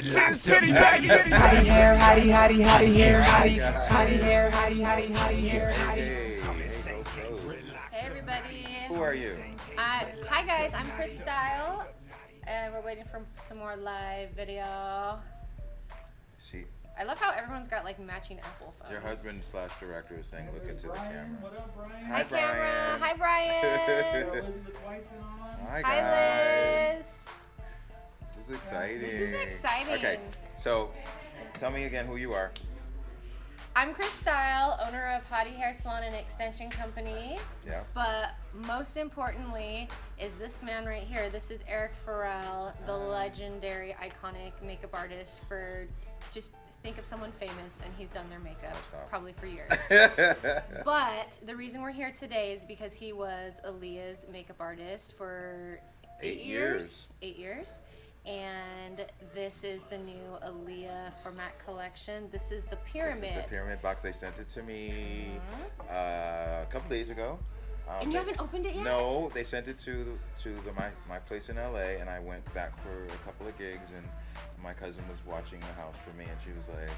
Sin City, baby. Hottie hair, hottie, hottie, hottie hair, hottie, hottie hair, hottie, hottie, hottie hair, hottie. Hey everybody. Who are you? Hi guys, I'm CryStyle, and we're waiting for some more live video. I love how everyone's got like matching Apple phones. Your husband / director is saying, "Look into the camera." What up, Brian? Hi camera. Hi Brian. Elizabeth Weiss and on. Hi Hi guys. Liz. This is exciting. This is exciting. Okay, so tell me again who you are. I'm CryStyle, owner of Hottie Hair Salon and Extension Company. Yeah. But most importantly is this man right here. This is Eric Ferrell, the legendary, iconic makeup artist for just think of someone famous and he's done their makeup probably for years. But the reason we're here today is because he was Aaliyah's makeup artist for 8 years. 8 years. And this is the new Aaliyah Collection. This is the pyramid. This is the pyramid box. They sent it to me a couple days ago. And you haven't opened it yet? No, they sent it to my place in LA, and I went back for a couple of gigs, and my cousin was watching the house for me, and she was like,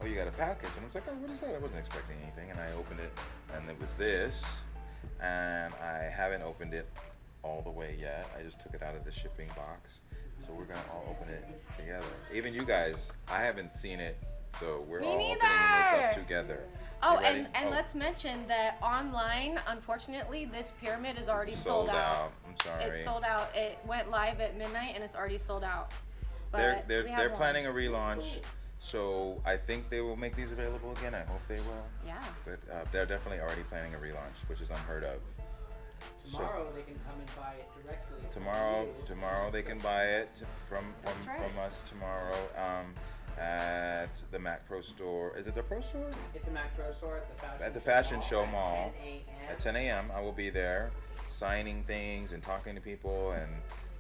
"Oh, you got a package?" And I was like, "Oh, what is that?" I wasn't expecting anything, and I opened it, and it was this, and I haven't opened it all the way yet. I just took it out of the shipping box, so we're gonna all open it together. Even you guys, I haven't seen it, so we're all opening this up together. Oh, and let's mention that online, unfortunately, this pyramid is already sold out. I'm sorry. It's sold out. It went live at midnight and it's already sold out. But They're planning a relaunch, so I think they will make these available again. I hope they will. Yeah. But they're definitely already planning a relaunch, which is unheard of. Tomorrow they can come and buy it directly. Tomorrow they can buy it from right. us tomorrow. At the Mac Pro store. Is it the Pro store? It's a Mac Pro store at the Fashion Show at Mall. 10 a.m. At 10 a.m. I will be there signing things and talking to people, and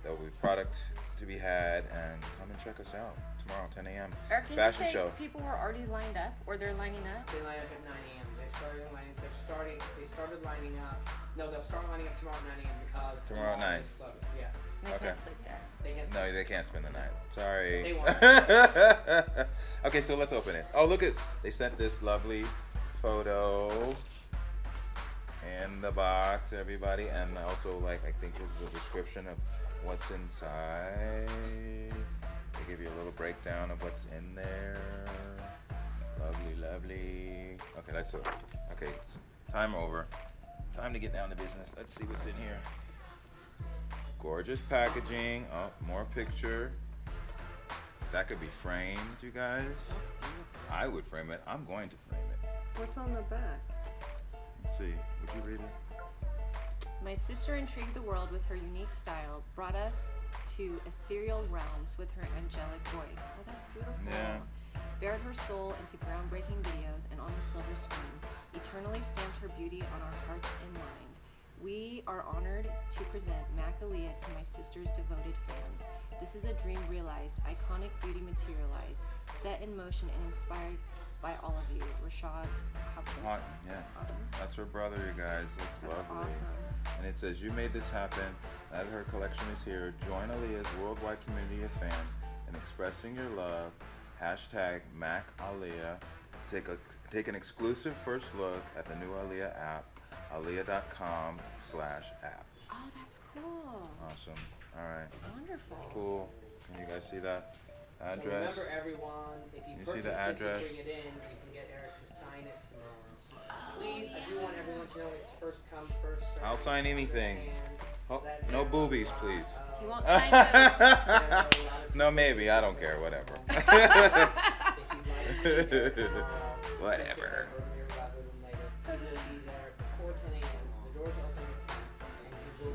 there'll be product to be had, and come and check us out tomorrow 10 a.m. Eric, did Fashion you say show. people were already lined up or they're lining up? They line up at 9 a.m. They started lining up. No, they'll start lining up tomorrow at 9 a.m. because Tomorrow at 9. is closed. Yes. They Okay. can't sleep there. They No, they can't spend the night. Sorry. They won't. Okay, so let's open it. Oh, look at, they sent this lovely photo in the box, everybody, and also, like, I think this is a description of what's inside. They give you a little breakdown of what's in there. Lovely, lovely. Okay, that's it. Okay, it's time over. Time to get down to business. Let's see what's in here. Gorgeous packaging. Oh, more picture. That could be framed, you guys. That's beautiful. I would frame it. I'm going to frame it. What's on the back? Let's see. Would you read it? My sister intrigued the world with her unique style, brought us to ethereal realms with her angelic voice. Oh, that's beautiful. Yeah. Bared her soul into groundbreaking videos, and on the silver screen, eternally stamped her beauty on our hearts in mind. We are honored to present Mac Aaliyah to my sister's devoted fans. This is a dream realized, iconic beauty materialized, set in motion and inspired by all of you. Rashad Hopkins. Hot, yeah. That's her brother, you guys. That's lovely. Awesome. And it says, "You made this happen. That her collection is here. Join Aaliyah's worldwide community of fans in expressing your love. Hashtag Mac Aaliyah. Take an exclusive first look at the new Aaliyah app. Aaliyah.com/app. Oh, that's cool. Awesome. All right. Wonderful. Cool. Can you guys see that So address? remember, everyone, if you You see purchase the this address? and bring it in, you can get Eric to sign it tomorrow. Please, I do want everyone to know it's first come, first served. I'll sign anything. Oh, no boobies, please. He won't sign those. No, maybe. I don't care. Whatever. Whatever.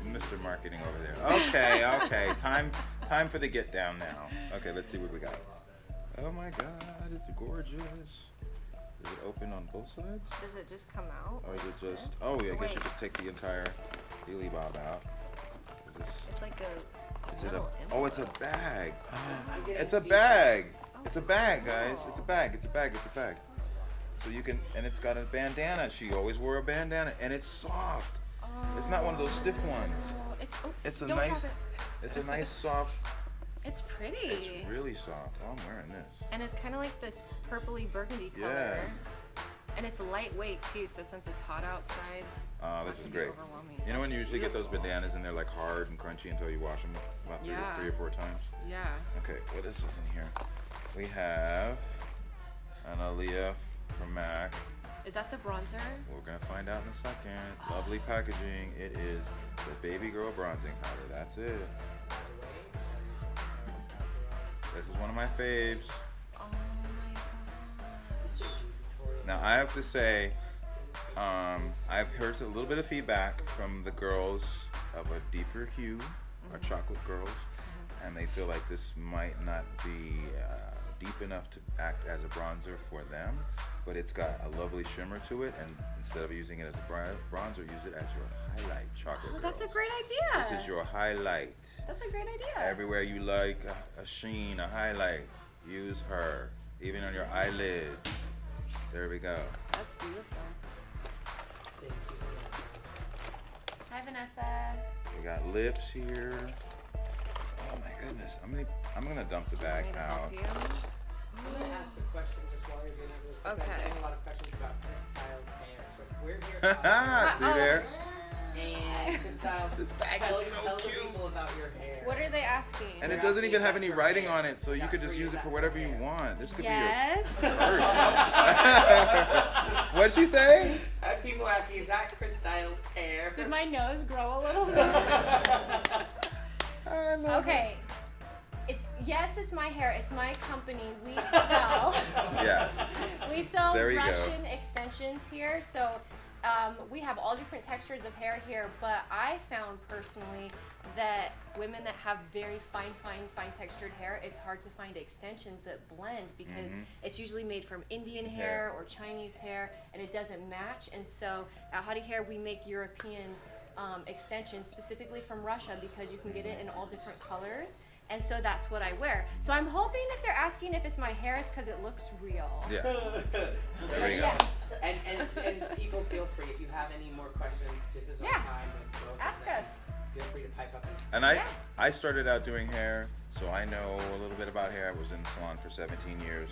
Mr. Marketing over there. Okay. Time for the get down now. Okay, let's see what we got. Oh my God, it's gorgeous. Is it open on both sides? Does it just come out? Or is it like just? this? Oh, yeah. I guess Wait, you could take the entire Dealy Bob out. Is this? it's like a Is it a? little Oh, it's a envelope. bag. I'm It's a bag. Oh, It's a bag, guys. It's a bag. It's a bag. It's a bag. So you can, and it's got a bandana. She always wore a bandana, and it's soft. It's not one of those stiff ones. Oh, It's a don't nice. drop it. It's a nice soft It's pretty. It's really soft. Oh, I'm wearing this. And it's kind of like this purpley burgundy color. Yeah. And it's lightweight too, so since it's hot outside, Oh, it's this not is gonna great. be overwhelming. You know when That's you usually get those beautiful. bandanas and they're like hard and crunchy until you wash them about Yeah. three or four times? Yeah. Okay, what is this in here? We have an Aaliyah from MAC. Is that the bronzer? We're gonna find out in a second. Lovely packaging. It is the Baby Girl Bronzing Powder. That's it. This is one of my faves. Oh my gosh. Now I have to say, I've heard a little bit of feedback from the girls of a deeper hue, our chocolate girls, and they feel like this might not be deep enough to act as a bronzer for them, but it's got a lovely shimmer to it, and instead of using it as a bronzer, use it as your highlight, chocolate Oh, that's a girls. great idea. This is your highlight. That's a great idea. Everywhere you like a sheen, a highlight, use her. Even on your eyelids. There we go. That's beautiful. Thank you. Hi, Vanessa. We got lips here. Oh my goodness. I'm gonna dump the bag Want me to out. help you? I'm going to ask a question just while you're doing that really quick. Okay. I'm getting a lot of questions about CryStyle's hair. So we're here See there? and CryStyle, This bag tell, is so tell the cute. people about your hair. What are they asking? And They're it doesn't asking even if have that's any for writing hair. on it, so you That's could for just you, use it that's for for whatever you hair. want. This could Yes. be your first. What'd she say? I have people asking, is that CryStyle's hair? Did my nose grow a little bit? I love Okay. It's my hair. It's my company. We sell. it. Yeah. We sell There you go. Russian extensions here. So we have all different textures of hair here. But I found personally that women that have very fine textured hair, it's hard to find extensions that blend because it's usually made from Indian hair or Chinese hair, and it doesn't match. And so at Hottie Hair, we make European extensions specifically from Russia because you can get it in all different colors. And so that's what I wear. So I'm hoping if they're asking if it's my hair, it's because it looks real. Yeah. There But you go. yes, And people feel free, if you have any more questions, this is our Yeah. time. With both of ask them. us. Feel free to pipe up And Yeah. I started out doing hair, so I know a little bit about hair. I was in the salon for 17 years.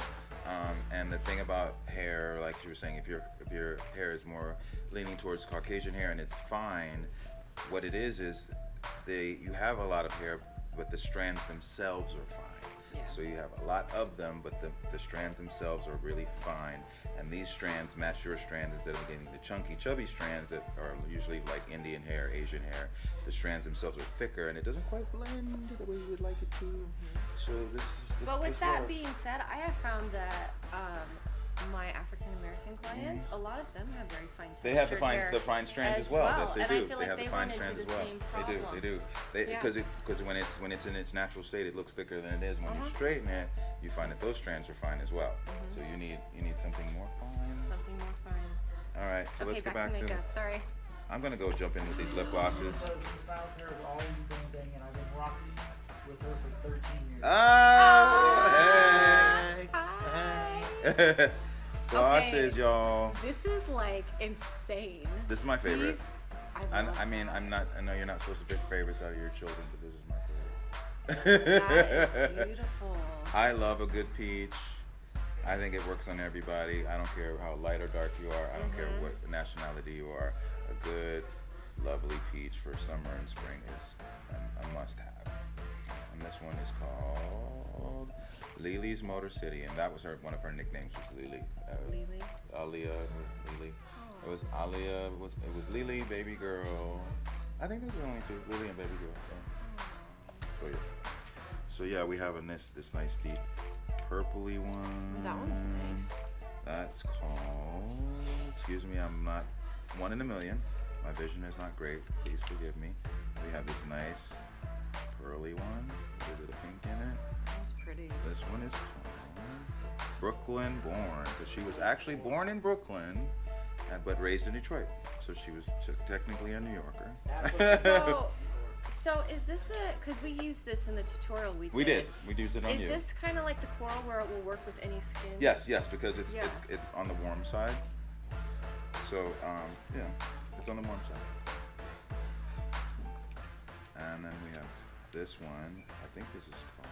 And the thing about hair, like you were saying, if your hair is more leaning towards Caucasian hair and it's fine, what it is you have a lot of hair, but the strands themselves are fine. Yeah. So you have a lot of them, but the strands themselves are really fine. And these strands match your strands instead of getting the chunky, chubby strands that are usually like Indian hair, Asian hair. The strands themselves are thicker, and it doesn't quite blend the way you would like it to. So this But with this that works. being said, I have found that my African American clients, a lot of them have very fine textured They have hair the fine strands as as well. well. Yes, they And do. I feel They like have they the fine run into strands as the well. same They do. problem. Yeah. Because when it's in its natural state, it looks thicker than it is. When you straighten it, you find that those strands are fine as well. So you need something more fine. Something more fine. All right. So Okay, let's go back to makeup. Sorry. I'm gonna go jump in with these lip glosses. Because CryStyle's hair has always been banging. I've been rocking with her for 13 years. Oh, Hi. hey. Glosses, Okay. y'all. This is like insane. This is my favorite. These, I love I mean, that. I know you're not supposed to pick favorites out of your children, but this is my favorite. That is beautiful. I love a good peach. I think it works on everybody. I don't care how light or dark you are. I don't care what nationality you are. A good, lovely peach for summer and spring is a must-have. And this one is called Lily's Motor City, and that was one of her nicknames was Lily. Lily. Aaliyah, Lily. It was Aaliyah. It was Lily, baby girl. I think those were the only two, Lily and baby girl. So yeah. So yeah, we have this nice deep purpley one. That one's nice. That's called. Excuse me, I'm not one in a million. My vision is not great. Please forgive me. We have this nice pearly one. Is it a pink in it? That's pretty. This one is called Brooklyn Born, because she was actually born in Brooklyn, but raised in Detroit. So she was technically a New Yorker. So is this because we used this in the tutorial we did? We did. We used it on Is you. this kind of like the coral where it will work with any skin? Yes, because it's Yeah. it's on the warm side. So yeah, it's on the warm side. And then we have this one. I think this is called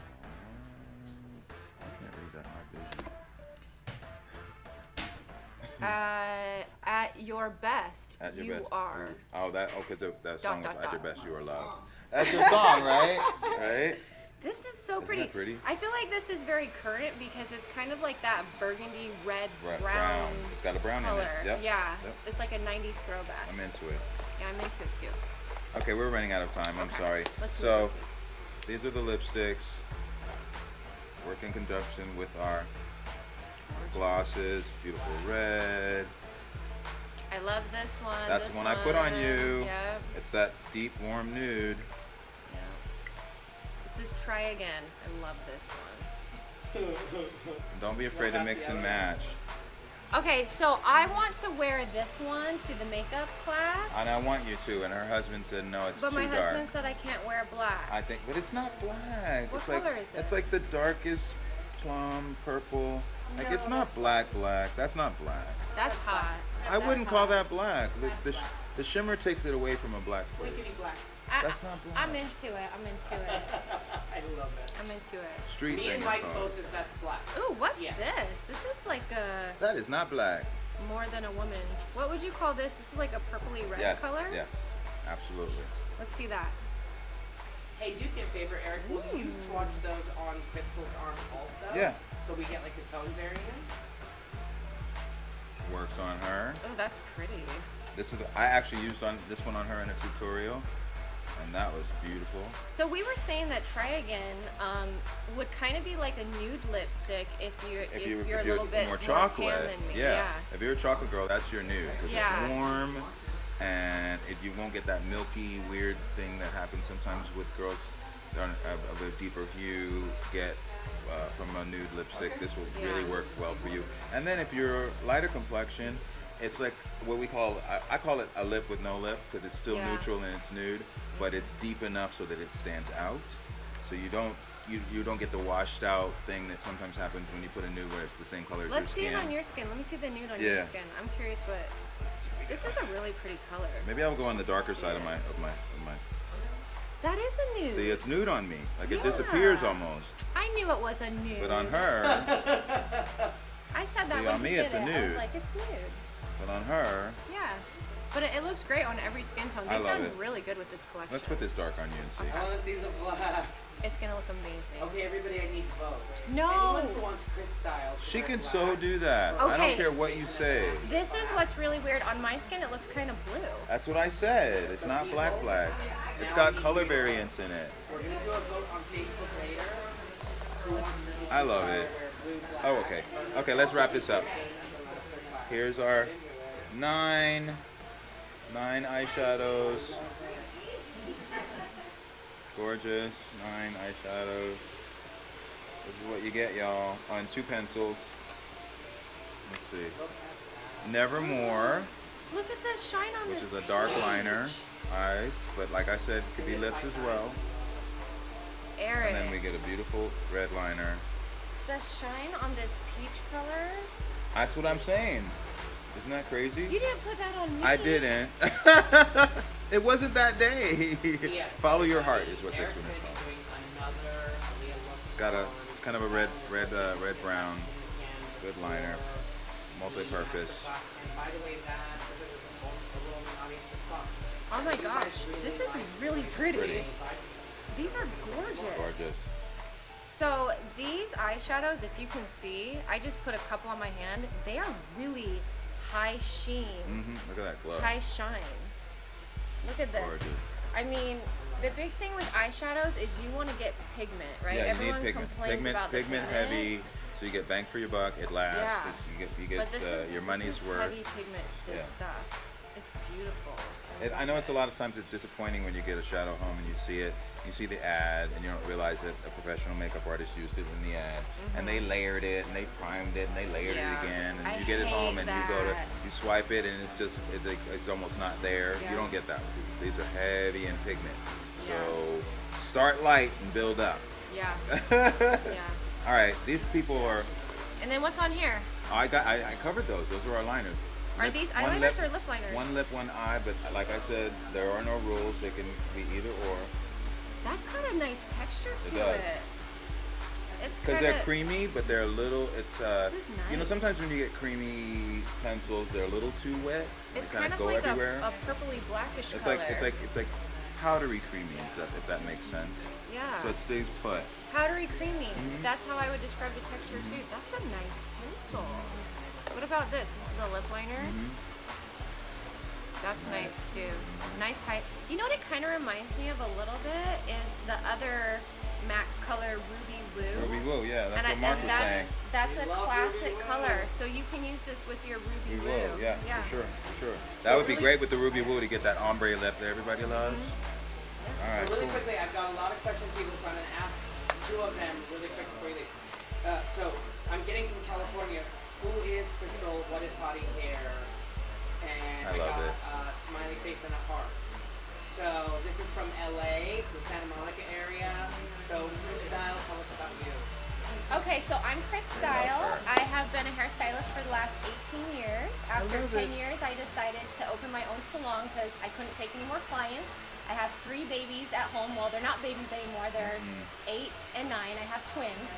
At your best, At your you best. are. Oh, because that song was dot, At Your dot. Best You Are Loved. That's your song, right? Right? This is so Isn't pretty. that pretty? I feel like this is very current because it's kind of like that burgundy red Brown. It's got a brown color. in it. Yep. Yeah. Yep. It's like a 90s throwback. I'm into it. Yeah, I'm into it too. Okay, we're running out of time. I'm Okay. sorry. Let's So, move. these are the lipsticks. Work in conjunction with our glosses. Beautiful red. I love this one. That's this the one I put on you. Yep. It's that deep, warm nude. This is Try Again. I love this one. Don't be afraid to mix and match. Okay, so I want to wear this one to the makeup class. And I want you to. And her husband said, no, it's But too my dark. husband said I can't wear black. I think, but it's not black. What it's like, color is it? It's like the darkest plum, purple. Like, it's No, not black. That's not black. That's hot. I wouldn't call that black. The shimmer takes it away from a black place. Wickedy black. That's not black. I'm into it. I'm into it. I love it. I'm into it. Street Me thing and is Mike called. both think that's black. Ooh, what's Yes. this? This is like a That is not black. more than a woman. What would you call this? This is like a purpley red Yes. color. Yes. Absolutely. Let's see that. Hey, do me a favor, Eric. Will you swatch those on Crystal's arm also? Yeah. So we get like a tone variant? Works on her. Oh, that's pretty. I actually used this one on her in a tutorial, and that was beautiful. So we were saying that Try Again would kind of be like a nude lipstick if you're a little bit more tan chocolate, than me. yeah. If you're a chocolate girl, that's your nude because Yeah. it's warm, and you won't get that milky, weird thing that happens sometimes with girls that are of a deeper hue get from a nude lipstick. This will really work well for you. And then if you're lighter complexion, it's like what we call, I call it a lip with no lip because it's still neutral and it's nude, but it's deep enough so that it stands out. So you don't get the washed out thing that sometimes happens when you put a nude where it's the same color as your Let's see skin. it on your skin. Let me see the nude on your skin. I'm curious what. This is a really pretty color. Maybe I'll go on the darker side of my. That is a nude. See, it's nude on me. Like it disappears almost. I knew it was a nude. But on her, I said that See, when on he me, did it's a it. I nude. was like, it's nude. but on her, Yeah. But it looks great on every skin tone. I They've love done it. really good with this collection. let's put this dark on you and see. I want to see the black. It's gonna look amazing. Okay, everybody, I need votes. No. Anyone who wants CryStyle. to She wear can black. so do that. I Okay. don't care what you say. This is what's really weird. On my skin, it looks kind of blue. That's what I said. It's not black. It's got color variants in it. We're going to do a vote on Facebook later. Who wants to see I love CryStyle it. wear blue, black? Oh, okay. Okay, let's wrap this up. Here's our 9 eyeshadows. Gorgeous. 9 eyeshadows. This is what you get, y'all, on 2 pencils. Let's see. Nevermore, Look at the shine on which this. is a dark peach. liner, eyes, but like I said, could be lips as well. Eric, And then we get a beautiful red liner. the shine on this peach color. That's what I'm saying. Isn't that crazy? You didn't put that on me. I didn't. It wasn't that day. Yes. Follow your heart is what this Eric's one is gonna called. be doing another Aaliyah look. It's got it's kind of a red brown, good liner, multi-purpose. And by the way, that there's a little audience to stop. Oh my gosh, this is really pretty. These are gorgeous. Gorgeous. So these eyeshadows, if you can see, I just put a couple on my hand. They are really high sheen, Look at that glow. high shine. Look at this. Gorgeous. I mean, the big thing with eyeshadows is you want to get pigment, right? Yeah, you Everyone need pigment. complains about the Pigment heavy, so you get bang for your buck. It lasts. Yeah. You get But this is, your this money's is worth. heavy pigmented Yeah. stuff. It's beautiful. I know it's a lot of times it's disappointing when you get a shadow home and you see it, you see the ad, and you don't realize that a professional makeup artist used it in the ad, and they layered it, and they primed it, and they layered Yeah. it again, and I you get it home, and hate that. you swipe it, and it's almost not there. Yeah. You don't get that with these. These are heavy in pigment, Yeah. so start light and build up. Yeah. All Yeah. right, these people are. And then what's on here? I covered those. Those are our liners. Are these eyeliners or lip liners? One lip, one eye, but like I said, there are no rules. They can be either or. That's got a nice texture to does. it. It's Because kind they're of creamy, but they're a little. It's This is you know, nice. sometimes when you get creamy pencils, they're a little too wet. it's They kind of go like everywhere. a purpley blackish It's color. it's like powdery creamy and stuff, if that makes sense. yeah. So it stays put. Powdery creamy. Mhm. That's how I would describe the texture too. That's a nice pencil. What about this? This is the lip liner. Mhm. That's nice too. Nice height. You know what it kind of reminds me of a little bit is the other MAC color Ruby Woo. Ruby Woo, yeah, that's what Mark was saying. that's a We love classic Ruby Woo. color. So you can use this with your Ruby Ruby Woo. Woo, yeah, for sure. That So would be really- great with the Ruby Woo to get that ombre lip that everybody loves. Mm-hmm. All right, So really cool. quickly, I've got a lot of questions from people, so I'm going to ask 2 of them really quick before you leave. So I'm getting from California. Who is Crystal? What is Hottie hair? And I I love got it. a smiley face and a heart. So this is from LA, so the Santa Monica area. So CryStyle, tell us about you. Okay, so I'm CryStyle. I have been a hairstylist for the last 18 years. After love 10 it. years, I decided to open my own salon because I couldn't take any more clients. I have 3 babies at home. Well, they're not babies anymore. They're 8 and 9. I have twins.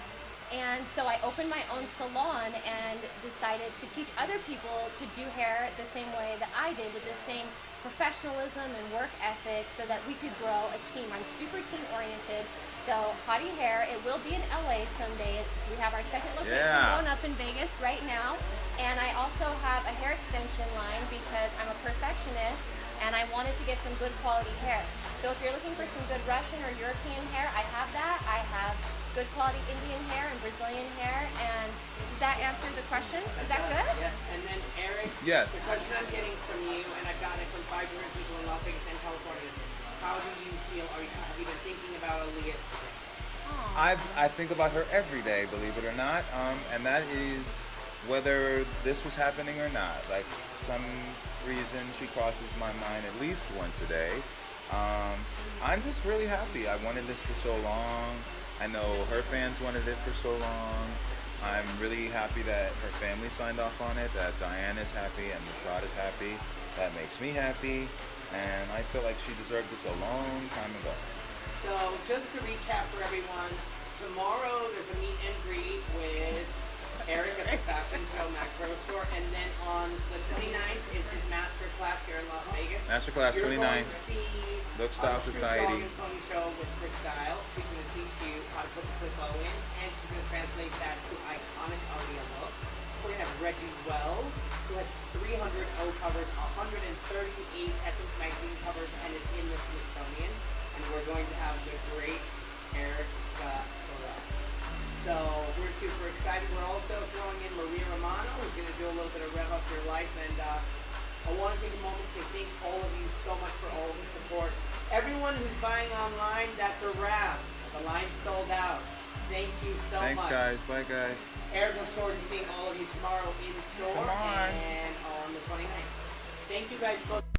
And so I opened my own salon and decided to teach other people to do hair the same way that I did, with the same professionalism and work ethic, so that we could grow a team. I'm super team oriented. So Hottie Hair, it will be in LA someday. We have our second location Yeah. going up in Vegas right now. And I also have a hair extension line because I'm a perfectionist and I wanted to get some good quality hair. So if you're looking for some good Russian or European hair, I have that. I have good quality Indian hair and Brazilian hair. And does that answer the question? Is that good? Yes. And then Eric, Yes. the question I'm getting from you, and I've gotten it from 5 different people in Las Vegas and California, is how do you feel? Have you been thinking about Aaliyah today? I think about her every day, believe it or not, and that is whether this was happening or not. Like, some reason she crosses my mind at least once a day. I'm just really happy. I wanted this for so long. I know her fans wanted it for so long. I'm really happy that her family signed off on it, that Diane is happy and Rashad is happy. That makes me happy, and I feel like she deserved this a long time ago. So just to recap for everyone, tomorrow there's a meet and greet with Eric at the Fashion Show Macro Store, and then on the 29th is his master class here in Las Vegas. Masterclass You're 29. going to see Look Style True Society. Dog and Pony Show with CryStyle. She's going to teach you how to put the clip bow in, and she's going to translate that to iconic Aaliyah looks. We're going to have Reggie Wells, who has 300 O covers, 138 Essence magazine covers, and is in the Smithsonian. And we're going to have the great Eric Ferrell. So we're super excited. We're also throwing in Maria Romano, who's going to do a little bit of Rev Up Your Life. And I want to take a moment to thank all of you so much for all of the support. Everyone who's buying online, that's a wrap. The line's sold out. Thank you so Thanks, much. guys. Bye, guys. Eric looks forward to seeing all of you tomorrow in store Come on. and on the 29th. Thank you guys both.